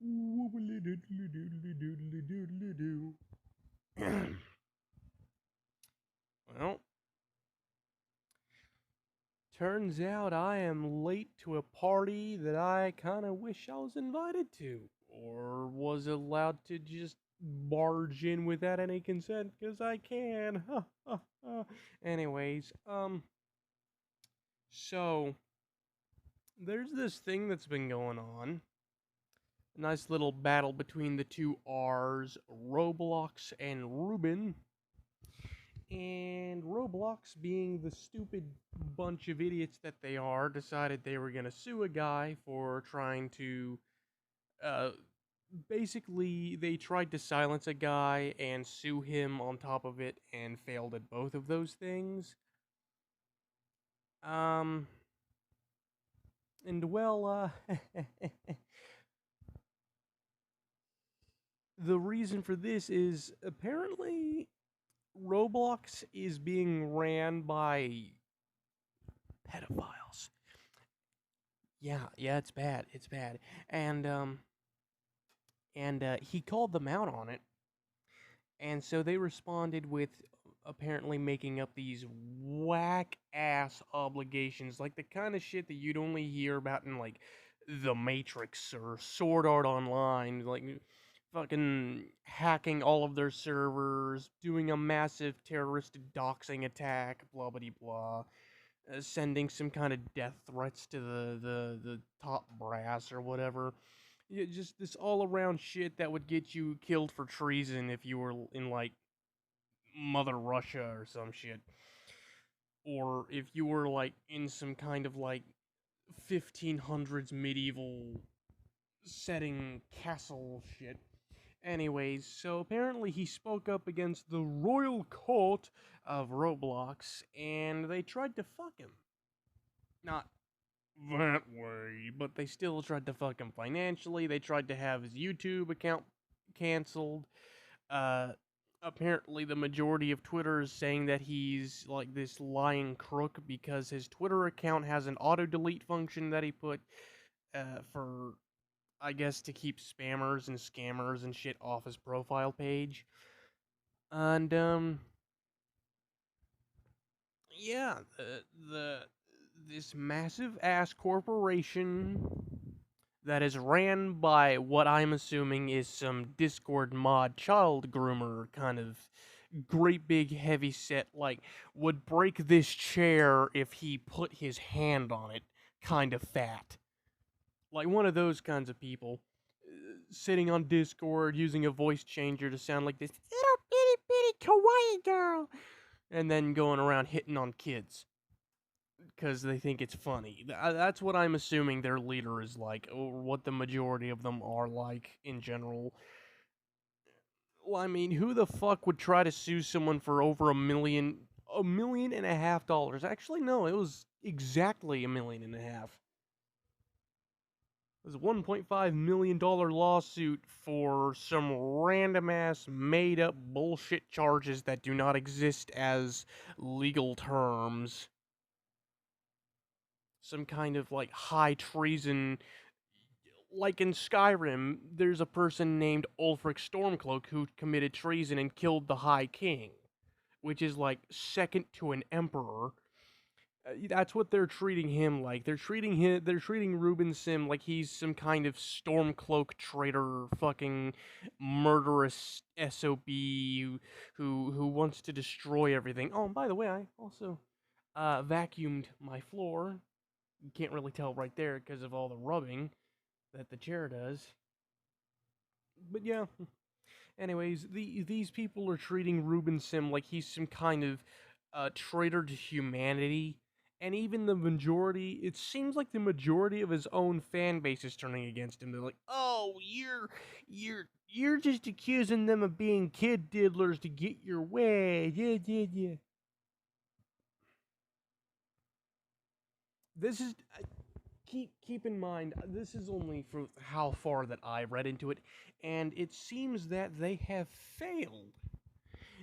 Woobly doodly doodly doodly doodly doo. Well, turns out I am late to a party that I kind of wish I was invited to, or was allowed to just barge in without any consent, because I can. Anyways, so there's this thing that's been going on. A nice little battle between the two R's, Roblox and Ruben. And Roblox, being the stupid bunch of idiots that they are, decided they were going to sue a guy for trying to. Uh, Basically, they tried to silence a guy and sue him on top of it and failed at both of those things. Um, and well, the reason for this is apparently Roblox is being ran by pedophiles. Yeah, it's bad. It's bad. And he called them out on it. And so they responded with apparently making up these whack ass obligations, like the kind of shit that you'd only hear about in like The Matrix or Sword Art Online, like fucking hacking all of their servers, doing a massive terroristic doxing attack, blah blah blah, sending some kind of death threats to the top brass or whatever. Yeah, just this all around shit that would get you killed for treason if you were in like Mother Russia or some shit, or if you were like in some kind of like 1500s medieval setting castle shit. Anyways, so apparently he spoke up against the royal court of Roblox, and they tried to fuck him. Not that way, but they still tried to fuck him financially. They tried to have his YouTube account canceled. Uh, Apparently, the majority of Twitter is saying that he's like this lying crook because his Twitter account has an auto delete function that he put for, I guess, to keep spammers and scammers and shit off his profile page. And yeah, the this massive ass corporation that is ran by what I'm assuming is some Discord mod child groomer kind of great big heavy set, like would break this chair if he put his hand on it kind of fat, like one of those kinds of people, sitting on Discord using a voice changer to sound like this little bitty bitty kawaii girl, and then going around hitting on kids because they think it's funny. That's what I'm assuming their leader is like, or what the majority of them are like in general. Well, I mean, who the fuck would try to sue someone for over $1.5 million? Actually, no, it was exactly $1.5 million. It was a $1.5 million lawsuit for some random ass made up bullshit charges that do not exist as legal terms. Some kind of like high treason. Like in Skyrim, there's a person named Ulfric Stormcloak who committed treason and killed the High King, which is like second to an emperor. That's what they're treating him like. They're treating Ruben Sim like he's some kind of Stormcloak traitor, fucking murderous sob who wants to destroy everything. Oh, and by the way, I also vacuumed my floor. You can't really tell right there because of all the rubbing that the chair does. But yeah. Anyways, these people are treating Ruben Sim like he's some kind of traitor to humanity, and even the majority. It seems like the majority of his own fan base is turning against him. They're like, "Oh, you're just accusing them of being kid diddlers to get your way." Yeah, yeah, yeah. This is keep in mind, this is only for how far that I read into it, and it seems that they have failed.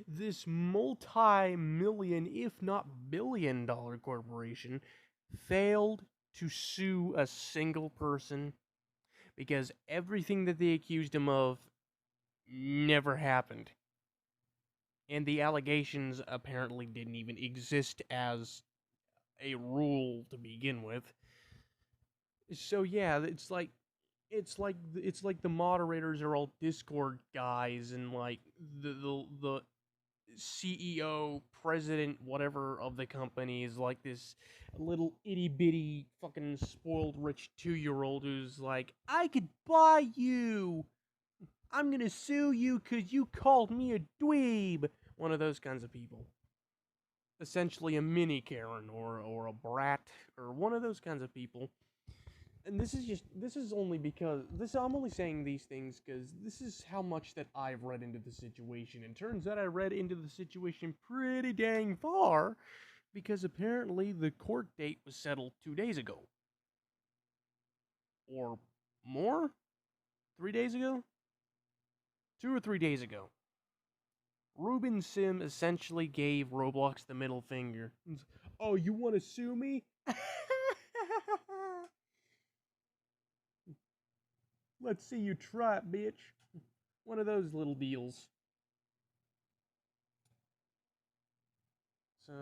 This multi-million, if not billion-dollar corporation failed to sue a single person because everything that they accused him of never happened. And the allegations apparently didn't even exist as a rule to begin with. So yeah, it's like the moderators are all Discord guys, and like the CEO, president, whatever of the company is like this little itty bitty fucking spoiled rich 2-year-old who's like, I could buy you. I'm gonna sue you because you called me a dweeb. One of those kinds of people. Essentially a mini Karen or a brat or one of those kinds of people. And this is only because I'm only saying these things because this is how much that I've read into the situation. And turns out I read into the situation pretty dang far, because apparently the court date was settled 2 days ago. Or more? 3 days ago? 2 or 3 days ago. Ruben Sim essentially gave Roblox the middle finger. Oh, you want to sue me? Let's see you try it, bitch. One of those little deals. So,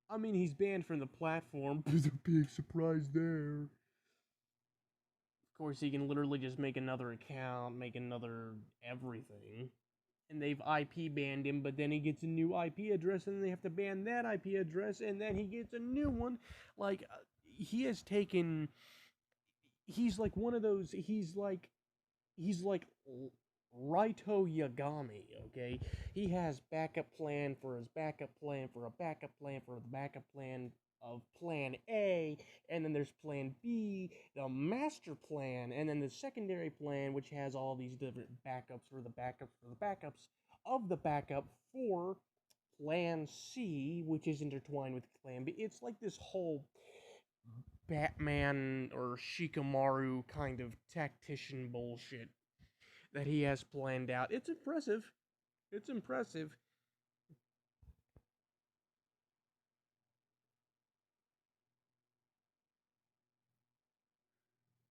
I mean, he's banned from the platform. There's a big surprise there. Of course, he can literally just make another account, make another everything. And they've IP banned him, but then he gets a new IP address, and then they have to ban that IP address, and then he gets a new one. Like, he has taken... He's like one of those... He's like Raito Yagami, okay? He has backup plan for his backup plan for a backup plan for the backup plan of plan A, and then there's plan B, the master plan, and then the secondary plan, which has all these different backups for the backups for the backups of the backup for plan C, which is intertwined with plan B. It's like this whole Batman or Shikamaru kind of tactician bullshit that he has planned out. It's impressive. It's impressive.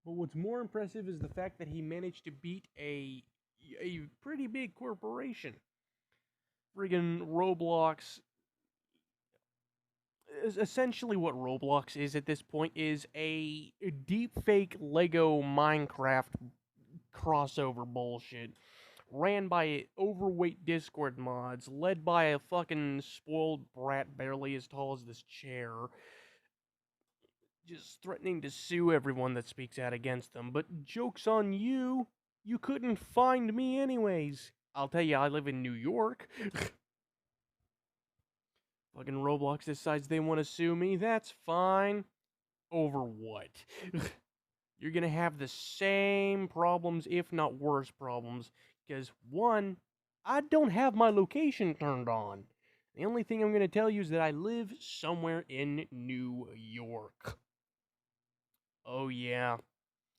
But what's more impressive is the fact that he managed to beat a pretty big corporation. Friggin' Roblox. Essentially, what Roblox is at this point is a deep fake Lego Minecraft crossover bullshit ran by overweight Discord mods, led by a fucking spoiled brat barely as tall as this chair, just threatening to sue everyone that speaks out against them. But joke's on you, you couldn't find me anyways. I'll tell you, I live in New York. Fucking Roblox decides they want to sue me, that's fine. Over what? You're gonna have the same problems, if not worse problems, because one, I don't have my location turned on. The only thing I'm gonna tell you is that I live somewhere in New York. Oh yeah.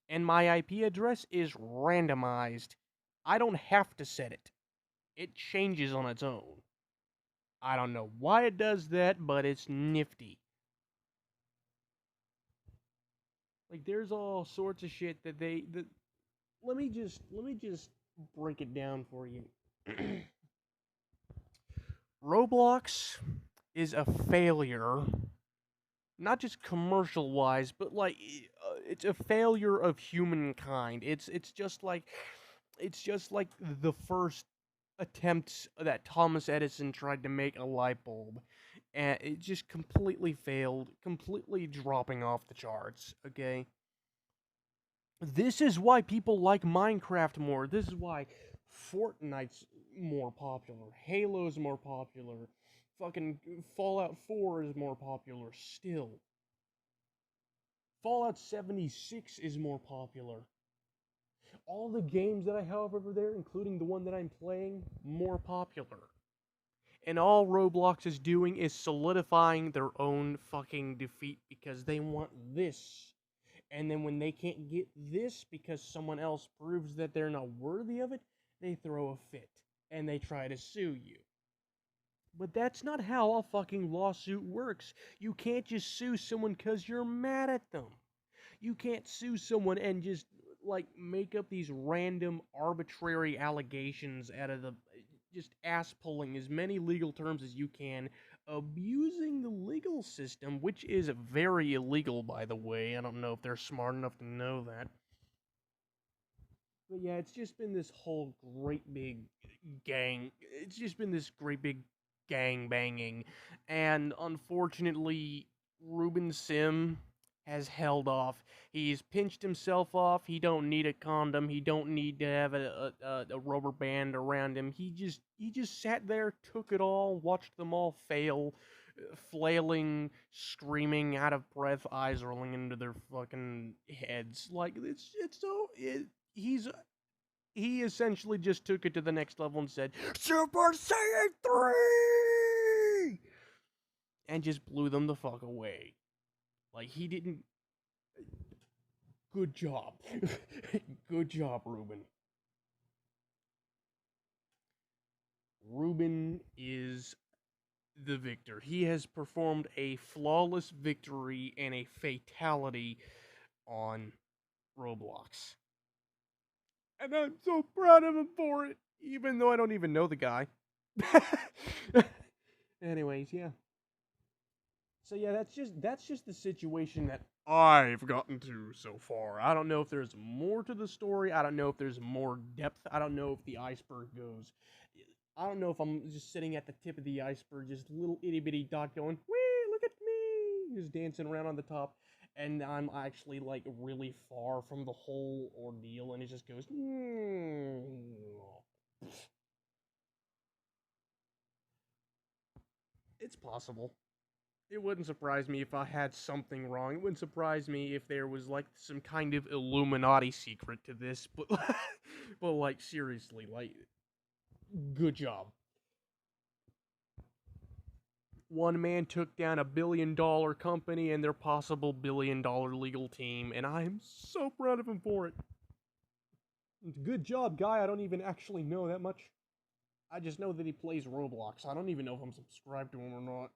And my IP address is randomized. I don't have to set it. It changes on its own. I don't know why it does that, but it's nifty. Like, there's all sorts of shit that let me just break it down for you. Roblox is a failure, not just commercial wise, but like it's a failure of humankind. It's just like the first attempts that Thomas Edison tried to make a light bulb, and it just completely failed, completely dropping off the charts. Okay. This is why people like Minecraft more. This is why Fortnite's more popular. Halo's more popular. Fucking Fallout 4 is more popular still. Fallout 76 is more popular. All the games that I have over there, including the one that I'm playing, more popular. And all Roblox is doing is solidifying their own fucking defeat because they want this. And then when they can't get this because someone else proves that they're not worthy of it, they throw a fit and they try to sue you. But that's not how a fucking lawsuit works. You can't just sue someone because you're mad at them. You can't sue someone and just like make up these random arbitrary allegations out of the just ass pulling as many legal terms as you can, abusing the legal system, which is very illegal, by the way. I don't know if they're smart enough to know that. But yeah, it's just been this whole great big gang. It's just been this great big gang banging. And unfortunately, Ruben Sim has held off. He's pinched himself off. He don't need a condom. He don't need to have a rubber band around him. He just sat there, took it all, watched them all fail, flailing, screaming, out of breath, eyes rolling into their fucking heads. Like it's so he essentially just took it to the next level and said, Super Saiyan 3! And just blew them the fuck away. Like, he didn't. Good job. Good job, Ruben. Ruben is the victor. He has performed a flawless victory and a fatality on Roblox. And I'm so proud of him for it, even though I don't even know the guy. Anyways, yeah. So yeah, that's just the situation that I've gotten to so far. I don't know if there's more to the story. I don't know if there's more depth. I don't know if the iceberg goes. I don't know if I'm just sitting at the tip of the iceberg, just little itty bitty dot going, wee, look at me, just dancing around on the top, and I'm actually like really far from the whole ordeal, and it just goes, It's possible. It wouldn't surprise me if I had something wrong. It wouldn't surprise me if there was like some kind of Illuminati secret to this, but but like seriously, like good job. One man took down $1 billion company and their possible $1 billion legal team, and I'm so proud of him for it. Good job, guy. I don't even actually know that much. I just know that he plays Roblox. I don't even know if I'm subscribed to him or not.